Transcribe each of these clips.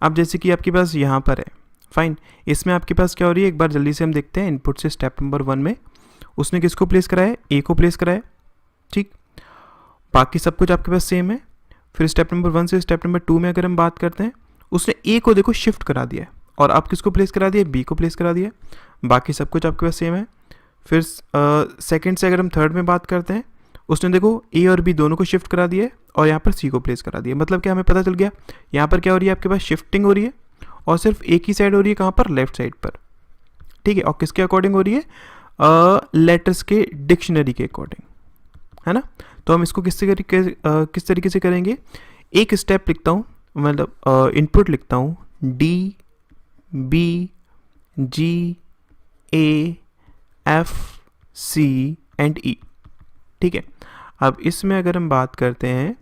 अब जैसे कि आपके पास यहाँ पर है, फाइन, इसमें आपके पास क्या हो रही है, एक बार जल्दी से हम देखते हैं। इनपुट से स्टेप नंबर 1 में उसने किसको प्लेस कराया है, ए को प्लेस कराया है, ठीक। बाकी सब कुछ आपके पास सेम है। फिर स्टेप नंबर 1 से स्टेप नंबर 2 में अगर हम बात करते हैं, उसने ए को देखो शिफ्ट करा दिया है, और आप किसको प्लेस करा दिया, बी को प्लेस करा दिया। बाकी सब कुछ आपके पास सेम है। फिर सेकंड से अगर हम थर्ड में बात करते हैं, उसने देखो ए और बी दोनों को शिफ्ट करा दिया है, और यहाँ पर सी को प्लेस करा दिया। मतलब क्या, हमें पता चल गया यहाँ पर क्या हो रही है, आपके पास शिफ्टिंग हो रही है, और सिर्फ एक ही साइड हो रही है, कहाँ पर, लेफ्ट साइड पर, ठीक है। और किसके अकॉर्डिंग हो रही है, लेटर्स के डिक्शनरी के अकॉर्डिंग, है ना। तो हम इसको किस तरीके से करेंगे, एक स्टेप लिखता हूँ, मतलब इनपुट लिखता हूँ, D B G A F C and E, ठीक है। अब इसमें अगर हम बात करते हैं,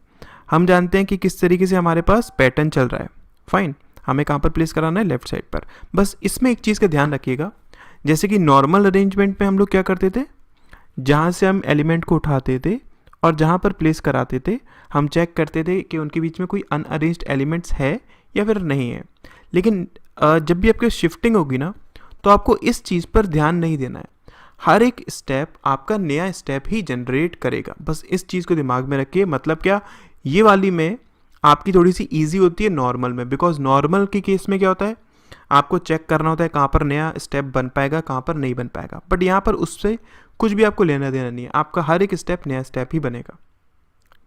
हम जानते हैं कि किस तरीके से हमारे पास पैटर्न चल रहा है, फाइन। हमें कहाँ पर प्लेस कराना है, लेफ्ट साइड पर। बस इसमें एक चीज़ का ध्यान रखिएगा, जैसे कि नॉर्मल अरेंजमेंट में हम लोग क्या करते थे, जहाँ से हम एलिमेंट को उठाते थे और जहाँ पर प्लेस कराते थे, हम चेक करते थे कि उनके बीच में कोई अनअरेंज्ड एलिमेंट्स है या फिर नहीं है। लेकिन जब भी आपके शिफ्टिंग होगी ना, तो आपको इस चीज़ पर ध्यान नहीं देना है। हर एक स्टेप आपका नया स्टेप ही जनरेट करेगा, बस इस चीज़ को दिमाग में रखिए। मतलब क्या, ये वाली में आपकी थोड़ी सी ईजी होती है नॉर्मल में, बिकॉज नॉर्मल के केस में क्या होता है, आपको चेक करना होता है कहाँ पर नया स्टेप बन पाएगा, कहाँ पर नहीं बन पाएगा। बट यहाँ पर उससे कुछ भी आपको लेना देना नहीं है, आपका हर एक स्टेप नया स्टेप ही बनेगा,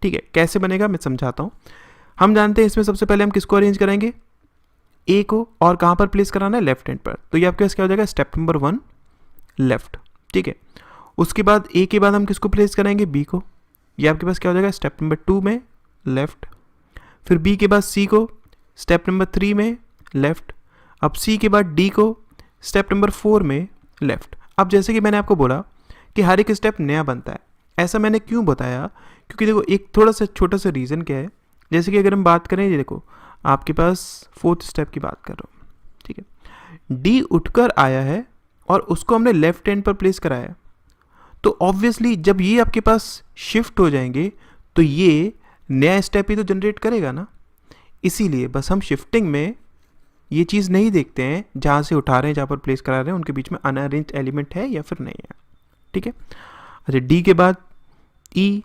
ठीक है। कैसे बनेगा मैं समझाता हूँ। हम जानते हैं इसमें सबसे पहले हम किसको अरेंज करेंगे, ए को, और कहाँ पर प्लेस कराना है, लेफ्ट हैंड पर। तो ये आपके पास क्या हो जाएगा, स्टेप नंबर 1 लेफ्ट, ठीक है। उसके बाद ए के बाद हम किसको प्लेस करेंगे, बी को। ये आपके पास क्या हो जाएगा, स्टेप नंबर 2 में लेफ्ट। फिर बी के बाद सी को, स्टेप नंबर 3 में लेफ्ट। अब सी के बाद डी को, स्टेप नंबर 4 में लेफ्ट। अब जैसे कि मैंने आपको बोला कि हर एक स्टेप नया बनता है, ऐसा मैंने क्यों बताया, क्योंकि देखो एक थोड़ा सा छोटा सा रीज़न क्या है। जैसे कि अगर हम बात करें, ये देखो आपके पास 4th स्टेप की बात कर रहा हूँ, ठीक है। डी उठकर आया है और उसको हमने लेफ्ट हैंड पर प्लेस कराया, तो ऑब्वियसली जब ये आपके पास शिफ्ट हो जाएंगे तो ये नया स्टेप ही तो जनरेट करेगा ना। इसीलिए बस हम शिफ्टिंग में ये चीज़ नहीं देखते हैं, जहाँ से उठा रहे हैं, जहाँ पर प्लेस करा रहे हैं, उनके बीच में अनअरेंज एलिमेंट है या फिर नहीं है, ठीक है। अच्छा, डी के बाद ई,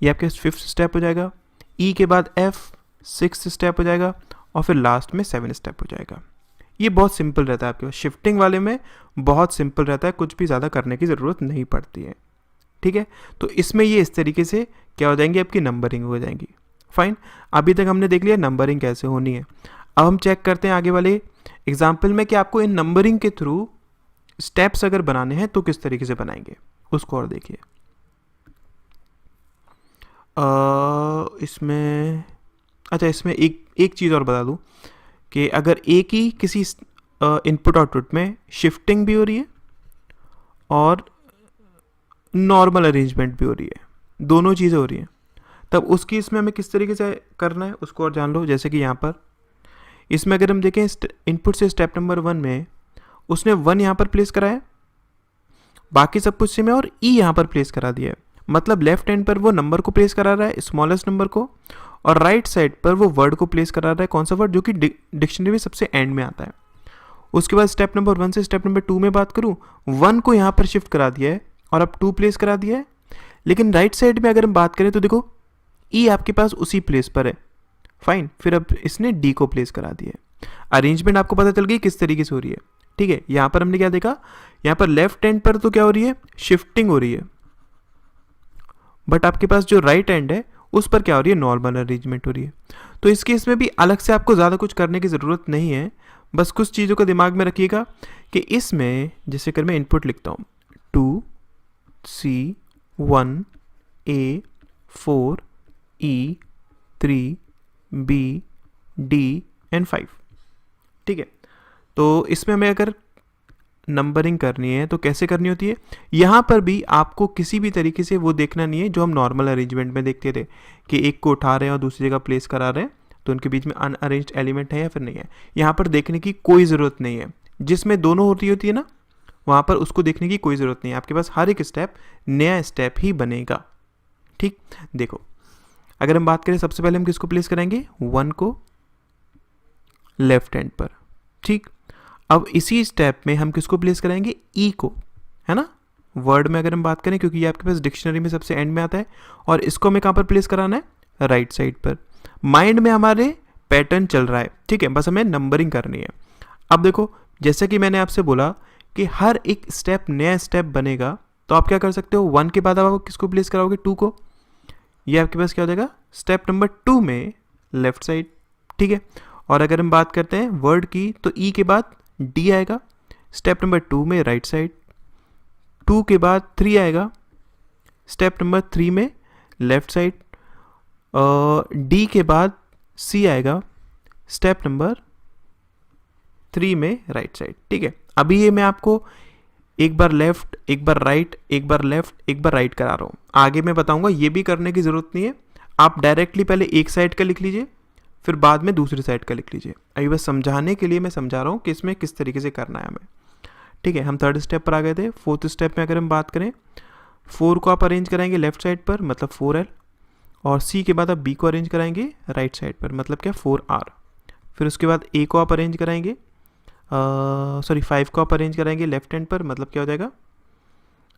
ये आपके 5th स्टेप हो जाएगा। ई के बाद एफ 6th स्टेप हो जाएगा, और फिर लास्ट में 7 स्टेप हो जाएगा। ये बहुत सिंपल रहता है आपके पास, शिफ्टिंग वाले में बहुत सिंपल रहता है, कुछ भी ज़्यादा करने की ज़रूरत नहीं पड़ती है, ठीक है। तो इसमें ये इस तरीके से क्या हो जाएंगी, आपकी नंबरिंग हो जाएंगी, फाइन। अभी तक हमने देख लिया नंबरिंग कैसे होनी है। अब हम चेक करते हैं आगे वाले एग्जाम्पल में कि आपको इन नंबरिंग के थ्रू स्टेप्स अगर बनाने हैं तो किस तरीके से बनाएंगे, उसको और देखिए। इसमें अच्छा, इसमें एक चीज़ और बता दूं कि अगर एक ही किसी इनपुट आउटपुट में शिफ्टिंग भी हो रही है और नॉर्मल अरेंजमेंट भी हो रही है, दोनों चीज़ें हो रही हैं, तब उसकी इसमें हमें किस तरीके से करना है उसको और जान लो। जैसे कि यहाँ पर इसमें अगर हम देखें, इनपुट से स्टेप नंबर 1 में उसने 1 यहाँ पर प्लेस कराया, बाकी सब कुछ सेम है, और ई यहाँ पर प्लेस करा दिया है। मतलब लेफ्ट हैंड पर वो नंबर को प्लेस करा रहा है, स्मॉलेस्ट नंबर को, और राइट साइड पर वो वर्ड को प्लेस करा रहा है। कौन सा वर्ड, जो कि डिक्शनरी में सबसे एंड में आता है। उसके बाद स्टेप नंबर 1 से स्टेप नंबर 2 में बात करूँ, 1 को यहाँ पर शिफ्ट करा दिया है और अब 2 प्लेस करा दिया है। लेकिन राइट साइड में अगर हम बात करें तो देखो ई आपके पास उसी प्लेस पर है, फाइन। फिर अब इसने डी को प्लेस करा दिया है। अरेंजमेंट आपको पता चल गई किस तरीके से हो रही है, ठीक है। यहाँ पर हमने क्या देखा, यहाँ पर लेफ्ट हैंड पर तो क्या हो रही है, शिफ्टिंग हो रही है, बट आपके पास जो राइट हैंड है उस पर क्या हो रही है, नॉर्मल अरेंजमेंट हो रही है। तो इस केस में भी अलग से आपको ज़्यादा कुछ करने की ज़रूरत नहीं है, बस कुछ चीज़ों को दिमाग में रखिएगा कि इसमें जैसे कर मैं इनपुट लिखता हूँ 2 C 1 A 4 E 3 B D and 5, ठीक है। तो इसमें हमें अगर नंबरिंग करनी है तो कैसे करनी होती है, यहाँ पर भी आपको किसी भी तरीके से वो देखना नहीं है जो हम नॉर्मल अरेंजमेंट में देखते थे कि एक को उठा रहे हैं और दूसरी जगह प्लेस करा रहे हैं तो उनके बीच में अनअरेंज्ड एलिमेंट है या फिर नहीं है। यहाँ पर देखने की कोई ज़रूरत नहीं है, जिसमें दोनों होती है ना, वहाँ पर उसको देखने की कोई ज़रूरत नहीं है। आपके पास हर एक स्टेप नया स्टेप ही बनेगा, ठीक। देखो अगर हम बात करें, सबसे पहले हम किसको प्लेस करेंगे, 1 को लेफ्ट हैंड पर। ठीक, अब इसी स्टेप में हम किसको प्लेस कराएंगे, ई को, है ना। वर्ड में अगर हम बात करें, क्योंकि ये आपके पास डिक्शनरी में सबसे एंड में आता है, और इसको हमें कहाँ पर प्लेस कराना है, राइट साइड पर। माइंड में हमारे पैटर्न चल रहा है, ठीक है, बस हमें नंबरिंग करनी है। अब देखो, जैसे कि मैंने आपसे बोला कि हर एक स्टेप नया स्टेप बनेगा, तो आप क्या कर सकते हो, 1 के बाद आप किसको प्लेस कराओगे, 2 को। ये आपके पास क्या हो जाएगा, स्टेप नंबर 2 में लेफ्ट साइड, ठीक है। और अगर हम बात करते हैं वर्ड की, तो ई के बाद डी आएगा, स्टेप नंबर 2 में राइट साइड। 2 के बाद 3 आएगा, स्टेप नंबर 3 में लेफ्ट साइड। डी के बाद सी आएगा, स्टेप नंबर 3 में राइट साइड, ठीक है। अभी ये मैं आपको एक बार लेफ्ट, एक बार राइट, एक बार लेफ्ट, एक बार राइट करा रहा हूँ। आगे मैं बताऊंगा, ये भी करने की ज़रूरत नहीं है, आप डायरेक्टली पहले एक साइड का लिख लीजिए, फिर बाद में दूसरी साइड का लिख लीजिए। अभी बस समझाने के लिए मैं समझा रहा हूँ कि इसमें किस तरीके से करना है हमें, ठीक है। हम 3rd स्टेप पर आ गए थे। 4th स्टेप में अगर हम बात करें, 4 को आप अरेंज कराएंगे लेफ्ट साइड पर, मतलब 4L, और सी के बाद आप बी को अरेंज कराएंगे राइट साइड पर, मतलब क्या, 4R। फिर उसके बाद ए को आप अरेंज कराएंगे, 5 को आप अरेंज कराएंगे लेफ्ट हैंड पर, मतलब क्या हो जाएगा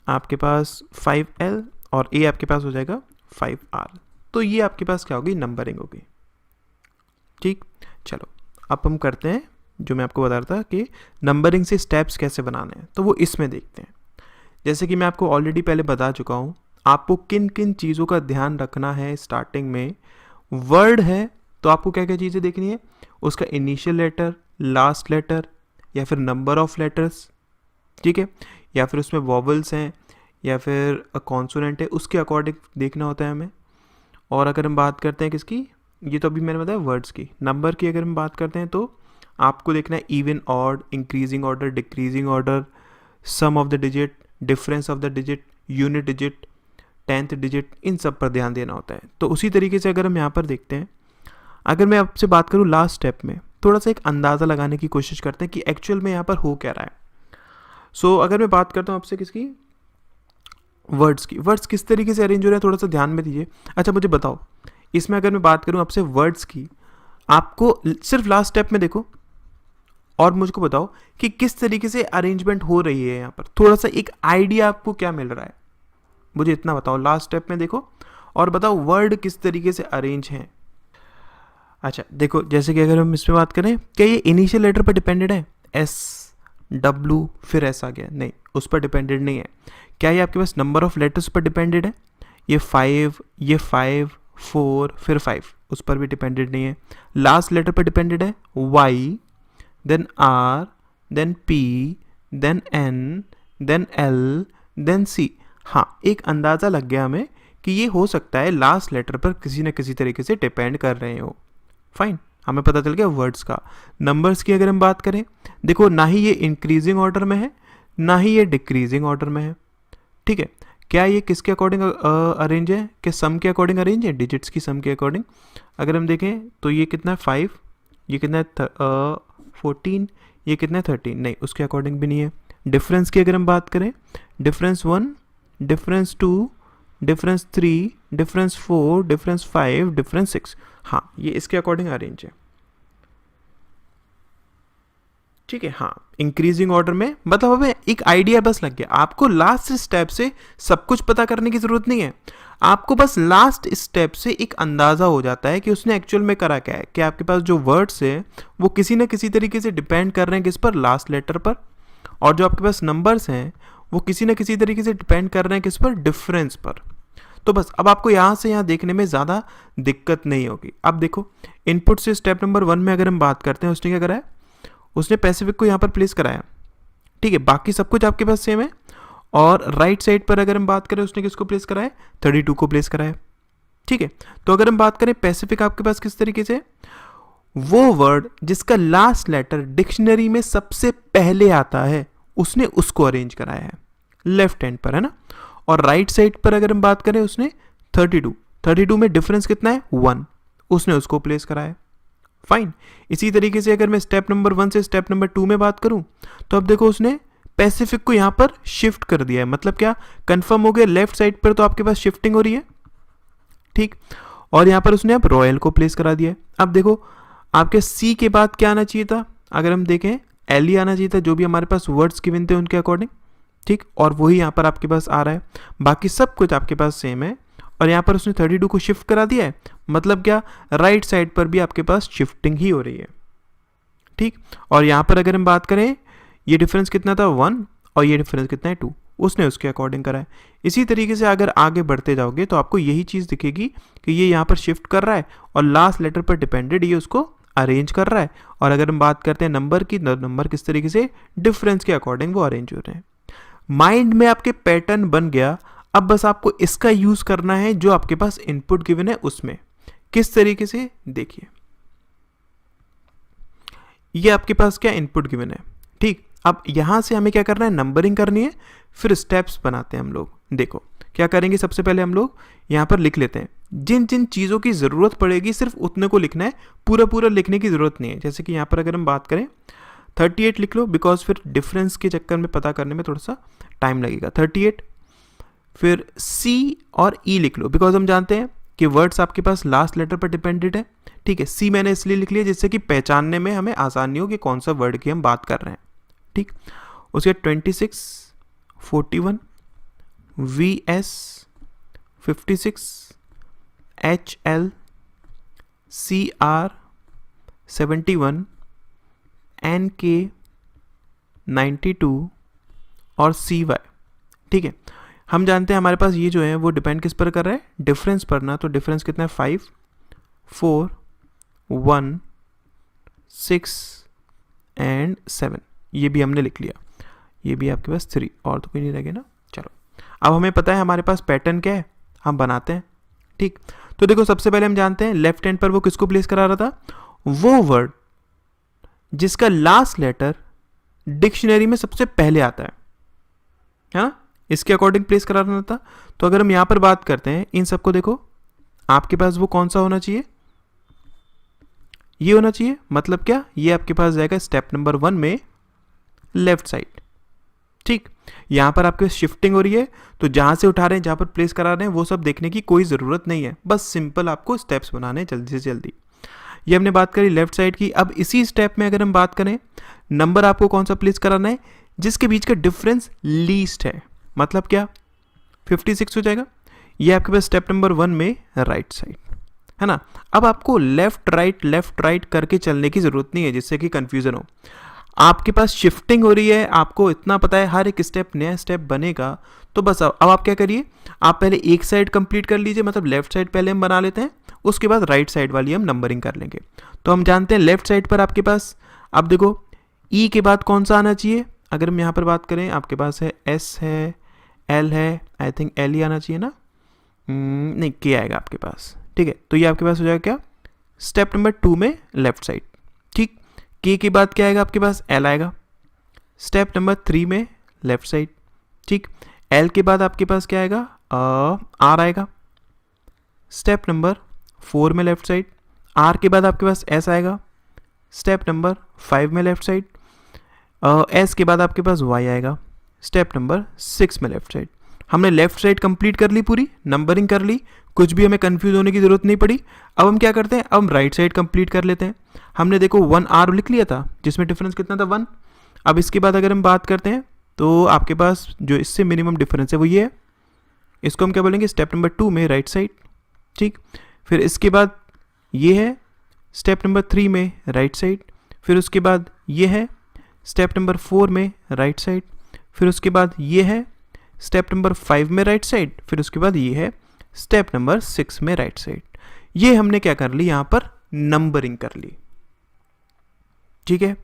आपके पास 5L, और ए आपके पास हो जाएगा 5R। तो ये आपके पास क्या होगी, नंबरिंग होगी, ठीक। चलो अब हम करते हैं जो मैं आपको बता रहा था कि नंबरिंग से स्टेप्स कैसे बनाने हैं, तो वो इसमें देखते हैं। जैसे कि मैं आपको ऑलरेडी पहले बता चुका हूँ, आपको किन किन चीज़ों का ध्यान रखना है। स्टार्टिंग में वर्ड है तो आपको क्या क्या चीज़ें देखनी है, उसका इनिशियल लेटर, लास्ट लेटर, या फिर नंबर ऑफ लेटर्स, ठीक है, या फिर उसमें वॉवल्स हैं, या फिर कॉन्सोनेंट है, उसके अकॉर्डिंग देखना होता है हमें। और अगर हम बात करते हैं किसकी, ये तो अभी मैंने बताया वर्ड्स की। नंबर की अगर हम बात करते हैं तो आपको देखना है even, odd, increasing order, decreasing order, sum of the digit, difference of the digit, unit digit, 10th digit, इन सब पर ध्यान देना होता है। तो उसी तरीके से अगर हम यहाँ पर देखते हैं, अगर मैं आपसे बात करूँ लास्ट स्टेप में, थोड़ा सा एक अंदाज़ा लगाने की कोशिश करते हैं कि एक्चुअल में यहाँ पर हो क्या रहा है। सो अगर मैं बात करता हूँ आपसे किसकी, वर्ड्स की, वर्ड्स किस तरीके से अरेंज हो रहे हैं, थोड़ा सा ध्यान में दीजिए। अच्छा मुझे बताओ, इसमें अगर मैं बात करूँ आपसे वर्ड्स की, आपको सिर्फ लास्ट स्टेप में देखो और मुझको बताओ कि किस तरीके से अरेंजमेंट हो रही है यहाँ पर, थोड़ा सा एक आइडिया आपको क्या मिल रहा है, मुझे इतना बताओ। लास्ट स्टेप में देखो और बताओ वर्ड किस तरीके से अरेंज हैं। अच्छा देखो, जैसे कि अगर हम इसमें बात करें, क्या ये इनिशियल लेटर पर डिपेंडेड है, एस डब्ल्यू फिर एस आ गया, नहीं उस पर डिपेंडेड नहीं है। क्या ये आपके पास नंबर ऑफ लेटर्स पर डिपेंडेड है, ये 5, ये 5, 4 फिर 5, उस पर भी डिपेंडेड नहीं है। लास्ट लेटर पर डिपेंडेड है, Y, then R, then P, then N, then L, then C. हाँ, एक अंदाज़ा लग गया हमें कि ये हो सकता है लास्ट लेटर पर किसी न किसी तरीके से डिपेंड कर रहे हो। फाइन, हमें पता चल गया वर्ड्स का। नंबर्स की अगर हम बात करें, देखो ना ही ये इंक्रीजिंग ऑर्डर में है, ना ही ये डिक्रीजिंग ऑर्डर में है, ठीक है। क्या ये किसके अकॉर्डिंग अरेंज है, कि सम के अकॉर्डिंग अरेंज है, डिजिट्स की सम के अकॉर्डिंग। अगर हम देखें तो ये कितना है 5, ये कितना है 14, ये कितना है 13, नहीं उसके अकॉर्डिंग भी नहीं है। डिफरेंस की अगर हम बात करें, difference 1, difference 2, difference 3, difference 4, difference 5, difference 6, हाँ ये इसके अकॉर्डिंग अरेंज है, ठीक है। हाँ, इंक्रीजिंग ऑर्डर में, मतलब हमें एक आइडिया बस लग गया। आपको लास्ट स्टेप से सब कुछ पता करने की जरूरत नहीं है, आपको बस लास्ट स्टेप से एक अंदाज़ा हो जाता है कि उसने एक्चुअल में करा क्या है, कि आपके पास जो वर्ड्स है वो किसी न किसी तरीके से डिपेंड कर रहे हैं किस पर, लास्ट लेटर पर, और जो आपके पास नंबर्स हैं वो किसी न किसी तरीके से डिपेंड कर रहे हैं किस पर, डिफरेंस पर। तो बस अब आपको यहाँ से यहाँ देखने में ज़्यादा दिक्कत नहीं होगी। अब देखो, इनपुट से स्टेप नंबर 1 में अगर हम बात करते हैं, उसने क्या करा है, उसने पैसिफिक को यहाँ पर प्लेस कराया, ठीक है। बाकी सब कुछ आपके पास सेम है। और राइट साइड पर अगर हम बात करें, उसने किसको प्लेस कराया, 32 को प्लेस कराया, ठीक है। तो अगर हम बात करें पैसिफिक आपके पास किस तरीके से, वो वर्ड जिसका लास्ट लेटर डिक्शनरी में सबसे पहले आता है उसने उसको अरेंज कराया है लेफ्ट हैंड पर, है ना। और राइट साइड पर अगर हम बात करें, उसने 32 में डिफरेंस कितना है 1, उसने उसको प्लेस कराया। फाइन, इसी तरीके से अगर मैं स्टेप नंबर 1 से स्टेप नंबर 2 में बात करूं, तो अब देखो उसने पैसिफिक को यहां पर शिफ्ट कर दिया है, मतलब क्या, कंफर्म हो गया, लेफ्ट साइड पर तो आपके पास शिफ्टिंग हो रही है, ठीक। और यहां पर उसने अब रॉयल को प्लेस करा दिया है। अब देखो, आपके सी के बाद क्या आना चाहिए था, अगर हम देखें एल ही आना चाहिए था, जो भी हमारे पास वर्ड्स गिवन थे उनके अकॉर्डिंग, ठीक, और वही यहाँ पर आपके पास आ रहा है। बाकी सब कुछ आपके पास सेम है, और यहाँ पर उसने 32 को शिफ्ट करा दिया है, मतलब क्या, राइट साइड पर भी आपके पास शिफ्टिंग ही हो रही है, ठीक। और यहाँ पर अगर हम बात करें, ये डिफरेंस कितना था 1, और ये डिफरेंस कितना है 2, उसने उसके अकॉर्डिंग करा है। इसी तरीके से अगर आगे बढ़ते जाओगे तो आपको यही चीज़ दिखेगी कि ये यहाँ पर शिफ्ट कर रहा है और लास्ट लेटर पर डिपेंडेड ये उसको अरेंज कर रहा है। और अगर हम बात करते हैं नंबर की, नंबर किस तरीके से डिफरेंस के अकॉर्डिंग वो अरेंज हो रहे हैं। माइंड में आपके पैटर्न बन गया, अब बस आपको इसका यूज करना है जो आपके पास इनपुट गिवन है उसमें। किस तरीके से, देखिए ये आपके पास क्या इनपुट गिवन है, ठीक। अब यहां से हमें क्या करना है, नंबरिंग करनी है, फिर स्टेप्स बनाते हैं हम लोग। देखो क्या करेंगे, सबसे पहले हम लोग यहाँ पर लिख लेते हैं जिन जिन चीज़ों की ज़रूरत पड़ेगी सिर्फ उतने को लिखना है, पूरा पूरा लिखने की ज़रूरत नहीं है। जैसे कि यहाँ पर अगर हम बात करें 38 लिख लो, बिकॉज फिर डिफरेंस के चक्कर में पता करने में थोड़ा सा टाइम लगेगा। 38, फिर सी और ई लिख लो, बिकॉज हम जानते हैं कि वर्ड्स आपके पास लास्ट लेटर पर डिपेंडेड है, ठीक है। सी मैंने इसलिए लिख लिया जिससे कि पहचानने में हमें आसानी हो कि कौन सा वर्ड की हम बात कर रहे हैं, ठीक। उसके 26, 41, VS 56, HL, CR 71, NK 92 और CY, ठीक है। हम जानते हैं हमारे पास ये जो है वो डिपेंड किस पर कर रहा है, डिफरेंस पर ना। तो डिफरेंस कितना है 5, 4, 1, 6 एंड 7, ये भी हमने लिख लिया। ये भी आपके पास 3, और तो कोई नहीं रह गया ना। चलो अब हमें पता है हमारे पास पैटर्न क्या है, हम बनाते हैं, ठीक। तो देखो सबसे पहले हम जानते हैं लेफ्ट हैंड पर वो किसको प्लेस करा रहा था, वो वर्ड जिसका लास्ट लेटर डिक्शनरी में सबसे पहले आता है ना, इसके अकॉर्डिंग प्लेस करा रहा था। तो अगर हम यहां पर बात करते हैं इन सबको, देखो आपके पास वो कौन सा होना चाहिए, ये होना चाहिए। मतलब क्या, ये आपके पास जाएगा स्टेप नंबर 1 में लेफ्ट साइड, ठीक। यहां पर आपके शिफ्टिंग हो रही है, तो जहां से उठा रहे हैं, जहां पर प्लेस करा रहे हैं, वो सब देखने की कोई ज़रूरत नहीं है, बस सिंपल आपको स्टेप्स बनाने जल्दी से जल्दी। ये हमने बात करी लेफ्ट साइड की। अब इसी स्टेप में अगर हम बात करें, नंबर आपको कौन सा प्लेस कराना है, जिसके बीच का डिफरेंस लीस्ट है, मतलब क्या 56 हो जाएगा। ये आपके पास स्टेप नंबर 1 में राइट साइड है ना। अब आपको लेफ्ट राइट करके चलने की जरूरत नहीं है जिससे कि कंफ्यूजन हो। आपके पास शिफ्टिंग हो रही है, आपको इतना पता है हर एक स्टेप नया स्टेप बनेगा। तो बस अब आप क्या करिए, आप पहले एक साइड कंप्लीट कर लीजिए, मतलब लेफ्ट साइड पहले हम बना लेते हैं, उसके बाद राइट साइड वाली हम नंबरिंग कर लेंगे। तो हम जानते हैं लेफ्ट साइड पर आपके पास, अब देखो ई के बाद कौन सा आना चाहिए, अगर हम यहाँ पर बात करें आपके पास है एस है, एल है, आई थिंक एल ही आना चाहिए ना, नहीं के आएगा आपके पास, ठीक है। तो ये आपके पास हो जाएगा क्या, स्टेप नंबर 2 में लेफ्ट साइड, ठीक। के के बाद क्या आएगा आपके पास, एल आएगा, स्टेप नंबर 3 में लेफ्ट साइड, ठीक। एल के बाद आपके पास क्या आएगा, आर आएगा, स्टेप नंबर 4 में लेफ्ट साइड। आर के बाद आपके पास एस आएगा, स्टेप नंबर 5 में लेफ्ट साइड। एस के बाद आपके पास वाई आएगा, स्टेप नंबर 6 में लेफ्ट साइड। हमने लेफ्ट साइड कंप्लीट कर ली, पूरी नंबरिंग कर ली, कुछ भी हमें कंफ्यूज होने की जरूरत नहीं पड़ी। अब हम क्या करते हैं, अब हम राइट साइड कंप्लीट कर लेते हैं। हमने देखो 1 आर लिख लिया था जिसमें डिफरेंस कितना था 1। अब इसके बाद अगर हम बात करते हैं तो आपके पास जो इससे मिनिमम डिफरेंस है वो ये है, इसको हम क्या बोलेंगे, स्टेप नंबर 2 में राइट साइड, ठीक। फिर इसके बाद ये है स्टेप नंबर 3 में राइट साइड, फिर उसके बाद ये है स्टेप नंबर 4 में राइट साइड, फिर उसके बाद ये है स्टेप नंबर 5 में राइट साइड, फिर उसके बाद ये है स्टेप नंबर 6 में राइट साइड। ये हमने क्या कर ली, यहां पर नंबरिंग कर ली, ठीक है।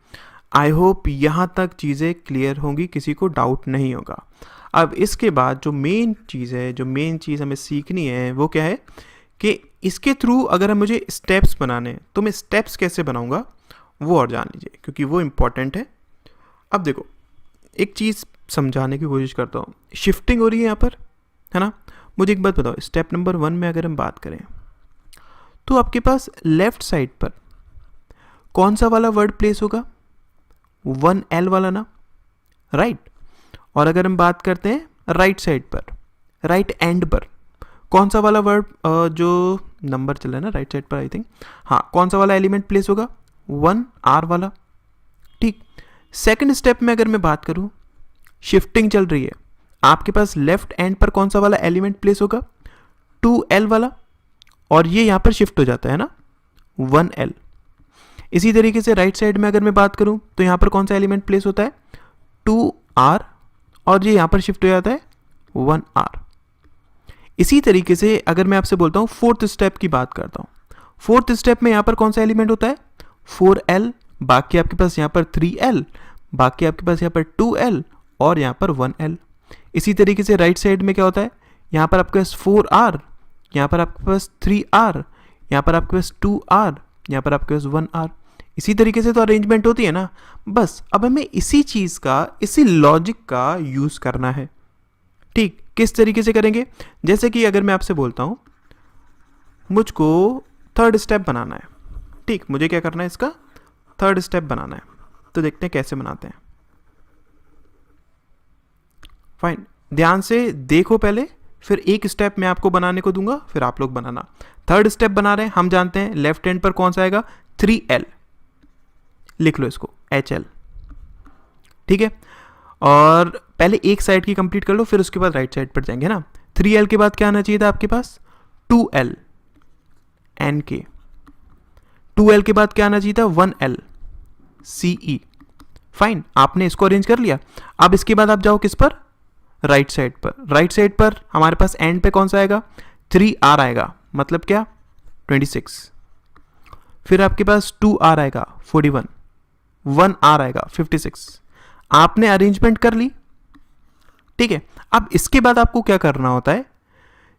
आई होप यहां तक चीजें क्लियर होंगी, किसी को डाउट नहीं होगा। अब इसके बाद जो मेन चीज़ है, जो मेन चीज़ हमें सीखनी है वो क्या है कि इसके थ्रू अगर मुझे स्टेप्स बनाने हैं तो मैं स्टेप्स कैसे बनाऊंगा वो और जान लीजिए, क्योंकि वो इम्पॉर्टेंट है। अब देखो एक चीज़ समझाने की कोशिश करता हूँ, शिफ्टिंग हो रही है यहाँ पर, है ना। मुझे एक बात बताओ, स्टेप नंबर 1 में अगर हम बात करें तो आपके पास लेफ्ट साइड पर कौन सा वाला वर्ड प्लेस होगा, 1L वाला ना, राइट। और अगर हम बात करते हैं राइट साइड पर, राइट एंड पर कौन सा वाला वर्ड जो नंबर चल रहा है ना राइट साइड पर आई थिंक, हाँ कौन सा वाला एलिमेंट प्लेस होगा, 1R वाला। ठीक, सेकंड स्टेप में अगर मैं बात करूं, शिफ्टिंग चल रही है, आपके पास लेफ्ट एंड पर कौन सा वाला एलिमेंट प्लेस होगा, 2L वाला, और ये यहां पर शिफ्ट हो जाता है ना 1L। इसी तरीके से राइट साइड में अगर मैं बात करूं तो यहां पर कौन सा एलिमेंट प्लेस होता है, 2R, और ये यहां पर शिफ्ट हो जाता है 1R। इसी तरीके से अगर मैं आपसे बोलता हूं फोर्थ स्टेप की बात करता हूं, फोर्थ स्टेप में यहां पर कौन सा एलिमेंट होता है, 4L, बाकी आपके पास यहां पर 3L, बाकी आपके पास यहां पर 2L, और यहां पर 1L। इसी तरीके से राइट साइड में क्या होता है, यहां पर आपके पास 4R, यहां पर आपके पास 3R, यहां पर आपके पास 2R, यहां पर आपके पास 1R। इसी तरीके से तो अरेंजमेंट होती है ना। बस अब हमें इसी चीज का, इसी लॉजिक का यूज करना है। ठीक, किस तरीके से करेंगे, जैसे कि अगर मैं आपसे बोलता हूं मुझको थर्ड स्टेप बनाना है, ठीक, मुझे क्या करना है, इसका थर्ड स्टेप बनाना है, तो देखते हैं कैसे बनाते हैं। फाइन, ध्यान से देखो पहले, फिर एक स्टेप मैं आपको बनाने को दूंगा, फिर आप लोग बनाना। थर्ड स्टेप बना रहे हैं, हम जानते हैं लेफ्ट हैंड पर कौन सा आएगा, 3L, लिख लो इसको HL। ठीक है, और पहले एक साइड की कंप्लीट कर लो, फिर उसके बाद राइट साइड पर जाएंगे ना। 3L के बाद क्या आना चाहिए था आपके पास, 2L NK। 2L के बाद क्या आना चाहिए था, 1L CE। फाइन, आपने इसको अरेंज कर लिया। अब इसके बाद आप जाओ किस पर, राइट साइड पर। राइट साइड पर हमारे पास एंड पे कौन सा आएगा, 3R आएगा, मतलब क्या 26। फिर आपके पास 2R आएगा 41, 1R आएगा 56। आपने अरेंजमेंट कर ली। ठीक है, अब इसके बाद आपको क्या करना होता है,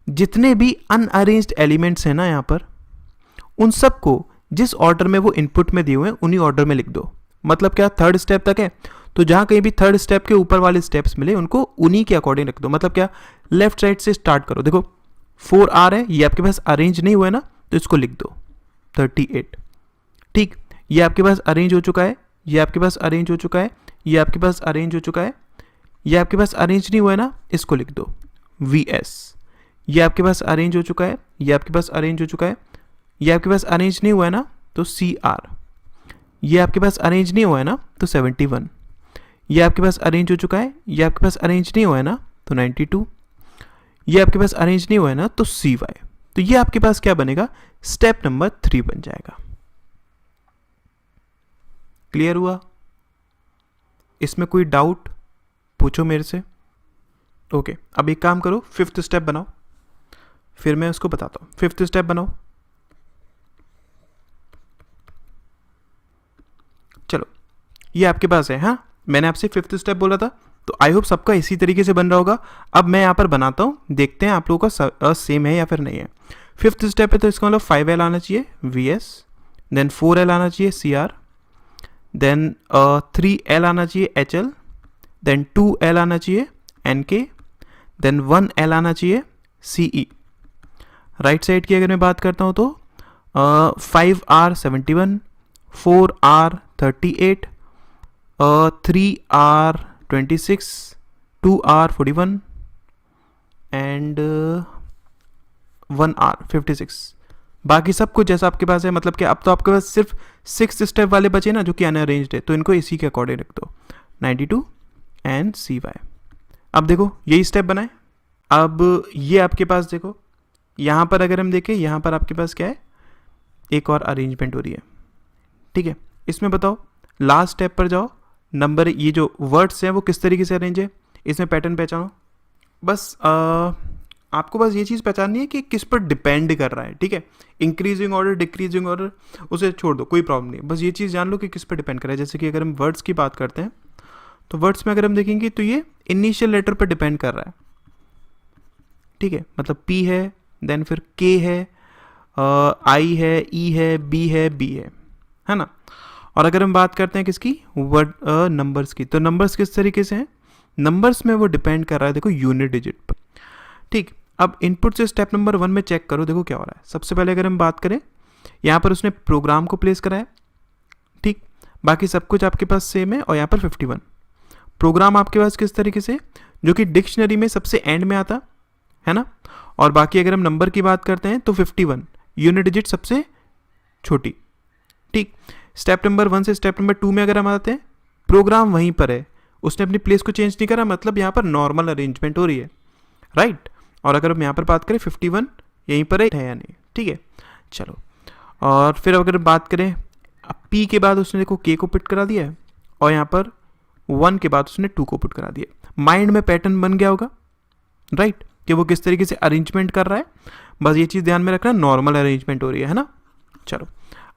जितने भी अनअरेंज्ड एलिमेंट्स हैं ना यहां पर, उन सबको जिस ऑर्डर में वो इनपुट में दिए हुए हैं उन्हीं ऑर्डर में लिख दो। मतलब क्या, थर्ड स्टेप तक है, तो जहां कहीं भी थर्ड स्टेप के ऊपर वाले स्टेप्स मिले उनको उन्हीं के अकॉर्डिंग रख दो। मतलब क्या, लेफ्ट साइड से स्टार्ट करो। देखो 4R है, ये आपके पास अरेंज नहीं हुआ है ना, तो इसको लिख दो 38। ठीक, ये आपके पास अरेंज हो चुका है, ये आपके पास अरेंज हो चुका है, ये आपके पास अरेंज हो चुका है, ये आपके पास अरेंज नहीं हुआ है ना, इसको लिख दो VS। ये आपके पास अरेंज हो चुका है, ये आपके पास अरेंज हो चुका है, ये आपके पास अरेंज नहीं हुआ है ना, तो CR। ये आपके पास अरेंज नहीं हुआ है ना, तो 71। ये आपके पास अरेंज हो चुका है, ये आपके पास अरेंज नहीं हुआ है ना, तो 92। ये आपके पास अरेंज नहीं हुआ है ना, तो CY। तो ये आपके पास क्या बनेगा, स्टेप नंबर 3 बन जाएगा। क्लियर हुआ, इसमें कोई डाउट पूछो मेरे से। ओके, अब एक काम करो, फिफ्थ स्टेप बनाओ, फिर मैं उसको बताता हूं। फिफ्थ स्टेप बनाओ, चलो ये आपके पास है। हाँ, मैंने आपसे फिफ्थ स्टेप बोला था, तो आई होप सबका इसी तरीके से बन रहा होगा। अब मैं यहाँ पर बनाता हूँ, देखते हैं आप लोगों का सेम है या फिर नहीं है। फिफ्थ स्टेप है तो इसका मतलब 5L आना चाहिए VS, देन 4L आना चाहिए CR, देन 3L आना चाहिए HL, देन 2L आना चाहिए NK, देन 1L आना चाहिए CE। राइट साइड की अगर मैं बात करता हूँ तो 5R 71, 4R 38, 3R 26, 2R 41 and 1R 56। बाकी सब कुछ जैसा आपके पास है। मतलब कि अब तो आपके पास सिर्फ 6th स्टेप वाले बचे ना जो कि अनअरेंज्ड है, तो इनको इसी के अकॉर्डिंग रख दो 92 एंड CY। अब देखो यही स्टेप बनाए। अब ये आपके पास देखो, यहाँ पर अगर हम देखें, यहाँ पर आपके पास क्या है, एक और अरेंजमेंट हो रही है। ठीक है, इसमें बताओ लास्ट स्टेप पर जाओ, नंबर ये जो वर्ड्स हैं वो किस तरीके से अरेंज है, इसमें पैटर्न पहचानो। बस आपको बस ये चीज़ पहचाननी है कि किस पर डिपेंड कर रहा है। ठीक है, इंक्रीजिंग ऑर्डर डिक्रीजिंग ऑर्डर उसे छोड़ दो, कोई प्रॉब्लम नहीं, बस ये चीज़ जान लो कि किस पर डिपेंड कर रहा है। जैसे कि अगर हम वर्ड्स की बात करते हैं तो वर्ड्स में अगर हम देखेंगे तो ये इनिशियल लेटर पर डिपेंड कर रहा है। ठीक है, मतलब P है, देन फिर K है, I है, E है, B है, B है ना। और अगर हम बात करते हैं किसकी, वर्ड नंबर्स की, तो नंबर्स किस तरीके से हैं, नंबर्स में वो डिपेंड कर रहा है देखो यूनिट डिजिट पर। ठीक, अब इनपुट से स्टेप नंबर 1 में चेक करो, देखो क्या हो रहा है। सबसे पहले अगर हम बात करें, यहाँ पर उसने प्रोग्राम को प्लेस करा है। ठीक, बाकी सब कुछ आपके पास सेम है, और यहाँ पर 51 प्रोग्राम आपके पास किस तरीके से, जो कि डिक्शनरी में सबसे एंड में आता है ना। और बाकी अगर हम नंबर की बात करते हैं तो 51 यूनिट डिजिट सबसे छोटी। ठीक, स्टेप नंबर 1 से स्टेप नंबर 2 में अगर हम आते हैं, प्रोग्राम वहीं पर है, उसने अपनी प्लेस को चेंज नहीं करा, मतलब यहाँ पर नॉर्मल अरेंजमेंट हो रही है, राइट। और अगर हम यहाँ पर बात करें 51 यहीं पर है या नहीं, ठीक है। चलो, और फिर अगर बात करें पी के बाद उसने देखो के को पुट करा दिया है, और यहाँ पर 1 के बाद उसने 2 को पुट करा दिया। माइंड में पैटर्न बन गया होगा, राइट, कि वो किस तरीके से अरेंजमेंट कर रहा है। बस ये चीज़ ध्यान में रखना, नॉर्मल अरेंजमेंट हो रही है ना। चलो,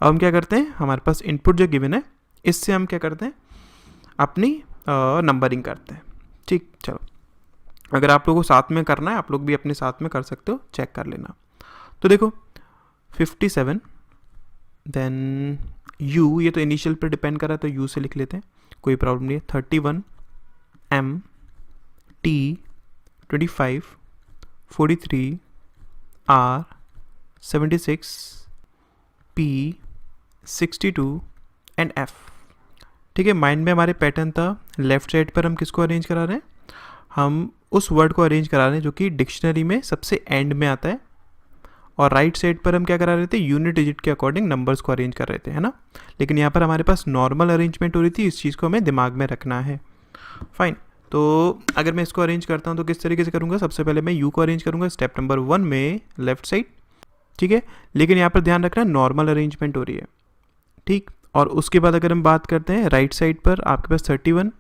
अब हम क्या करते हैं, हमारे पास इनपुट जो गिवन है, इससे हम क्या करते हैं, अपनी नंबरिंग करते हैं। ठीक, चलो, अगर आप लोगों को साथ में करना है, आप लोग भी अपने साथ में कर सकते हो, चेक कर लेना। तो देखो 57, देन यू, ये तो इनिशियल पर डिपेंड कर रहा है तो यू से लिख लेते हैं, कोई प्रॉब्लम नहीं है। 31 M T 25 43 R 76 P 62 and F. ठीक है, माइंड में हमारे पैटर्न था, लेफ्ट साइड पर हम किसको अरेंज करा रहे हैं, हम उस वर्ड को अरेंज करा रहे हैं जो कि डिक्शनरी में सबसे एंड में आता है, और राइट साइड पर हम क्या करा रहे थे, यूनिट डिजिट के अकॉर्डिंग नंबर्स को अरेंज कर रहे थे, है ना। लेकिन यहाँ पर हमारे पास नॉर्मल अरेंजमेंट हो रही थी, इस चीज़ को हमें दिमाग में रखना है। फाइन, तो अगर मैं इसको अरेंज करता हूँ तो किस तरीके से करूँगा, सबसे पहले मैं यू को अरेंज करूँगा स्टेप नंबर 1 में लेफ्ट साइड, ठीक है। लेकिन यहाँ पर ध्यान रखना नॉर्मल अरेंजमेंट हो रही है, ठीक। और उसके बाद अगर हम बात करते हैं राइट साइड पर, आपके पास 31,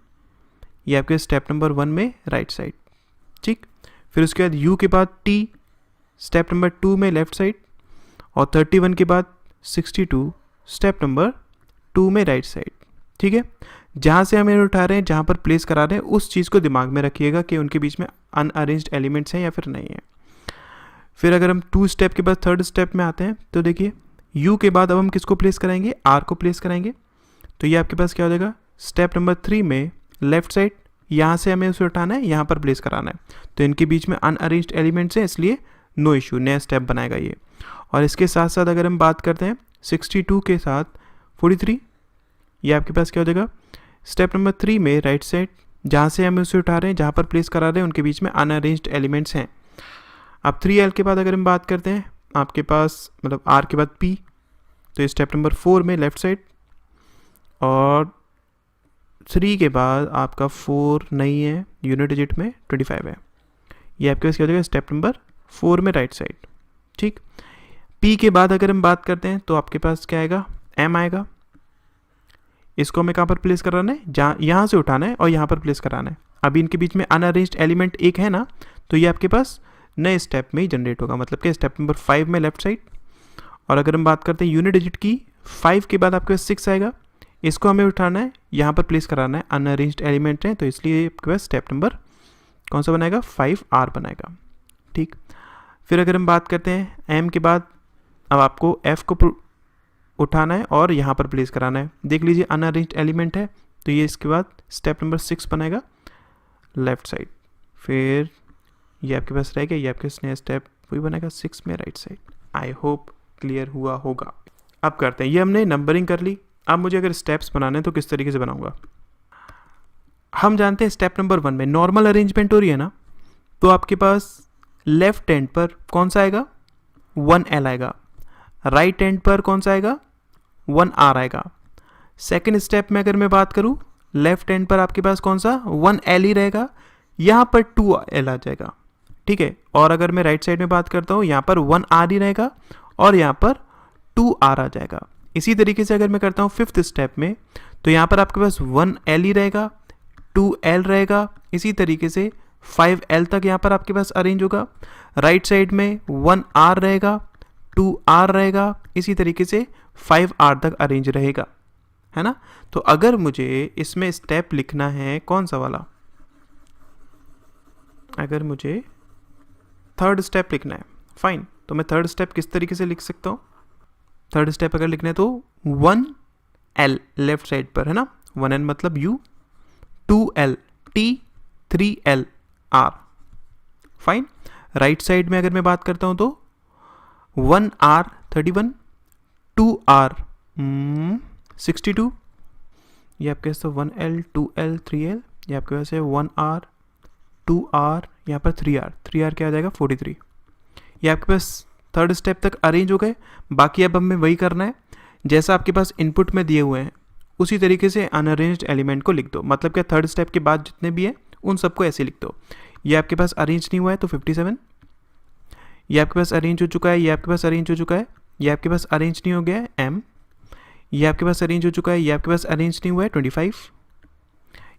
ये आपके स्टेप नंबर 1 में राइट साइड, ठीक। फिर उसके बाद यू के बाद टी स्टेप नंबर 2 में लेफ्ट साइड, और 31 के बाद 62 स्टेप नंबर 2 में राइट साइड, ठीक है। जहाँ से हम इन्हें उठा रहे हैं, जहाँ पर प्लेस करा रहे हैं, उस चीज़ को दिमाग में रखिएगा कि उनके बीच में अनअरेंज्ड एलिमेंट्स हैं या फिर नहीं है। फिर अगर हम 2 स्टेप के बाद 3rd स्टेप में आते हैं, तो देखिए यू के बाद अब हम किसको प्लेस कराएंगे, आर को प्लेस कराएंगे। तो ये आपके पास क्या हो जाएगा, स्टेप नंबर 3 में लेफ्ट साइड, यहाँ से हमें उसे उठाना है, यहाँ पर प्लेस कराना है। तो इनके बीच में अनअरेंज्ड एलिमेंट्स हैं, इसलिए नो इशू, नया स्टेप बनाएगा ये। और इसके साथ साथ अगर हम बात करते हैं 62 के साथ 43, ये आपके पास क्या हो जाएगा, स्टेप नंबर 3 में राइट साइड, जहाँ से हम उसे उठा रहे हैं, जहाँ पर प्लेस करा रहे हैं, उनके बीच में अनअरेंज्ड एलिमेंट्स हैं। अब 3L के बाद अगर हम बात करते हैं, आपके पास मतलब R के बाद P, तो स्टेप नंबर 4 में लेफ्ट साइड, और 3 के बाद आपका 4 नहीं है, यूनिट डिजिट में 25 है, ये आपके पास क्या हो जाएगा, स्टेप नंबर 4 में राइट साइड, ठीक। P के बाद अगर हम बात करते हैं तो आपके पास क्या आएगा, M आएगा। इसको हमें कहाँ पर प्लेस कराना है, जहाँ यहाँ से उठाना है और यहाँ पर प्लेस कराना है। अभी इनके बीच में अनअरेंज्ड एलिमेंट एक है ना, तो ये आपके पास नए स्टेप में ही जनरेट होगा, मतलब कि स्टेप नंबर 5 में लेफ्ट साइड। और अगर हम बात करते हैं यूनिट डिजिट की, 5 के बाद आपके पास 6 आएगा, इसको हमें उठाना है, यहाँ पर प्लेस कराना है, अनअरेंज्ड एलिमेंट है, तो इसलिए आपके पास स्टेप नंबर कौन सा बनाएगा, 5R बनाएगा, ठीक। फिर अगर हम बात करते हैं M के बाद, अब आपको F को उठाना है और यहाँ पर प्लेस कराना है। देख लीजिए अनअरेंज्ड एलिमेंट है, तो ये इसके बाद स्टेप नंबर 6 बनाएगा लेफ्ट साइड। फिर ये आपके पास रह गया, ये आपके नया स्टेप वही बनेगा 6 में right side. I hope clear हुआ होगा। अब करते हैं, ये हमने नंबरिंग कर ली। अब मुझे अगर स्टेप्स बनाने हैं तो किस तरीके से बनाऊंगा। हम जानते हैं स्टेप नंबर 1 में नॉर्मल अरेंजमेंट हो रही है ना, तो आपके पास लेफ्ट हैंड पर कौन सा आएगा, 1L आएगा। राइट हैंड पर कौन सा आएगा, 1R आएगा। सेकेंड स्टेप में अगर मैं बात करूं, लेफ्ट हैंड पर आपके पास कौन सा, 1L ही रहेगा, यहाँ पर 2L आ जाएगा, ठीक है। और अगर मैं राइट साइड में बात करता हूँ, यहाँ पर 1R ही रहेगा और यहाँ पर 2R आ जाएगा। इसी तरीके से अगर मैं करता हूँ 5th स्टेप में, तो यहाँ पर आपके पास 1L ही रहेगा, 2L रहेगा, इसी तरीके से 5L तक यहाँ पर आपके पास अरेंज होगा। राइट साइड में 1R रहेगा, 2R रहेगा, इसी तरीके से 5R तक अरेंज रहेगा, है ना। तो अगर मुझे इसमें स्टेप लिखना है कौन सा वाला, अगर मुझे 3rd स्टेप लिखना है, फाइन, तो मैं 3rd स्टेप किस तरीके से लिख सकता हूँ। 3rd स्टेप अगर लिखना है तो 1L लेफ्ट साइड पर, है ना, 1N मतलब U, 2L T, 3L R, fine. Right side में अगर मैं बात करता हूँ तो 1R 31, 2R 62, ये आपके पास 1L 2L 3L, ये आपके पास है 1R 2R, यहाँ पर 3R क्या आ जाएगा 43, ये आपके पास थर्ड स्टेप तक अरेंज हो गए। बाकी अब हमें वही करना है जैसा आपके पास इनपुट में दिए हुए हैं, उसी तरीके से अनअरेंज्ड एलिमेंट को लिख दो। मतलब क्या, थर्ड स्टेप के बाद जितने भी हैं उन सबको ऐसे लिख दो। ये आपके पास अरेंज नहीं हुआ है तो 57, ये आपके पास अरेंज हो चुका है, ये आपके पास अरेंज हो चुका है, ये आपके पास अरेंज नहीं हो गया है m, ये आपके पास अरेंज हो चुका है, ये आपके पास अरेंज नहीं हुआ है 25,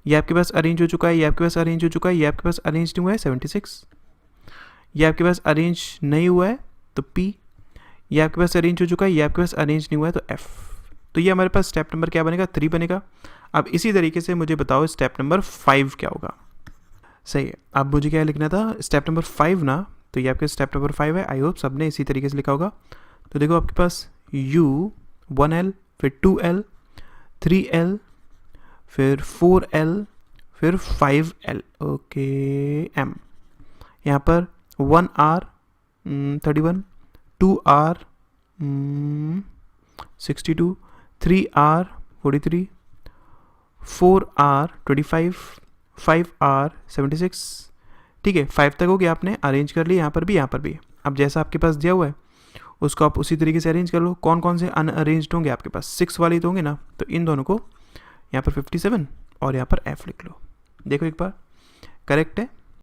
ये आपके पास अरेंज हो चुका है, ये आपके पास अरेंज हो चुका है, ये आपके पास अरेंज नहीं हुआ है 76, ये आपके पास अरेंज नहीं हुआ है तो p, ये आपके पास अरेंज हो चुका है, ये आपके पास अरेंज नहीं हुआ है तो f। तो ये हमारे पास स्टेप नंबर क्या बनेगा, 3 बनेगा। अब इसी तरीके से मुझे बताओ स्टेप नंबर 5 क्या होगा। सही है, अब मुझे क्या लिखना था, स्टेप नंबर 5 ना, तो ये आपके स्टेप नंबर 5 है। आई होप सबने इसी तरीके से लिखा होगा। तो देखो आपके पास u 1l, फिर 2l, 3l, फिर 4l, फिर 5l, ओके m। यहाँ पर 1r 31, 2r 62, 3r 43, 4r 25, 5r 76। ठीक है, 5 तक हो गया, आपने अरेंज कर लिया यहाँ पर भी, यहाँ पर भी। अब जैसा आपके पास दिया हुआ है उसको आप उसी तरीके से अरेंज कर लो। कौन कौन से अनअरेंज्ड होंगे आपके पास, 6 वाले तो होंगे ना, तो इन दोनों को यहाँ पर 57 और यहाँ पर f लिख लो। देखो एक बार, करेक्ट है।